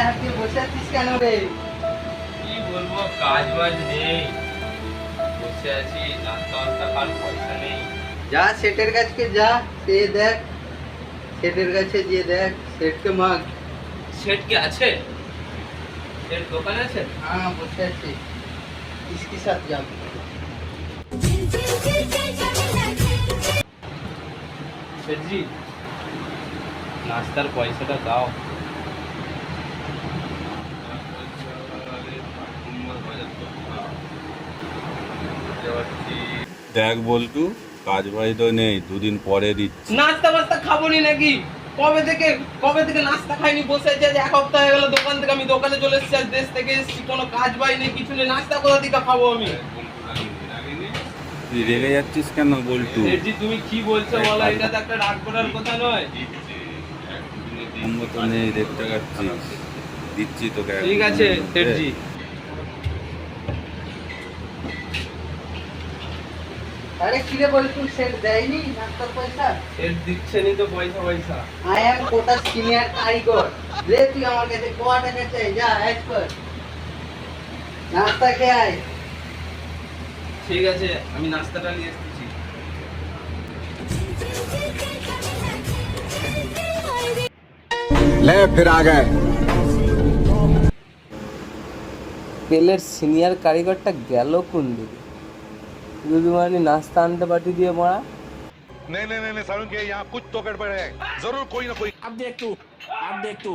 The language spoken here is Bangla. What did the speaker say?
হাত দিয়ে বসে আছিস কেন রে? কি বলবো, কাজ বাজ নেই, বসে আছি। নাস্তা বাস্তা খাওয়ার পয়সা নেই। যা সেটের কাছে যা, সে দেখ, সেটের কাছে গিয়ে দেখ, সেটকে মাগ। সেট কি আছে? সেট দোকান আছে? हाँ বসে আছি। इसके साथ जा। সেটজি, নাস্তার পয়সাটা দাও। দেখ বল্টু, কাজ বাজ তো নেই, দুদিন পরে দিচ্ছি। নাস্তা বাস্তা খাবো নি নাকি? কবে থেকে নাস্তা খাইনি, বসে আছে। আজ এক সপ্তাহ হয়ে গেল দোকান থেকে, আমি দোকানে চলে এসেছি, আজ দেশ থেকে এসেছি, কোনো কাজ বাই নেই, কিছু নেই। নাস্তা কোথা থেকে খাবো আমি? তুই রেগে যাচ্ছিস কেন বল্টু? সেটজি, তুমি কি বলছো বলো, এটা তো একটা রাগ করার কথা নয়। নম্বর তো নেই, দেখতে পাচ্ছিস, দিচ্ছি তোকে। ঠিক আছে সেটজি। अरे किरे बोल तू सेट देयनी नाश्ता पैसा? সেট দিচ্ছে নি তো পয়সা। आई एम कोटा सीनियर कारीगर। ले तू আমার কাছে কোয়া টাকা চাই, যা এজ কর। নাস্তা খেয়ে আয়। ঠিক আছে, আমি নাস্তাটা নিয়ে এসেছি। ले फिर आ गए। তেলের সিনিয়র কারিগরটা গেল কোন দিকে? যদি মানে নাস্তা আনতে পাঠিয়ে দিয়ে মরা। नहीं नहीं नहीं सारुण के यहाँ कुछ तो गड़बड़ है, जरूर कोई ना कोई। अब देख तू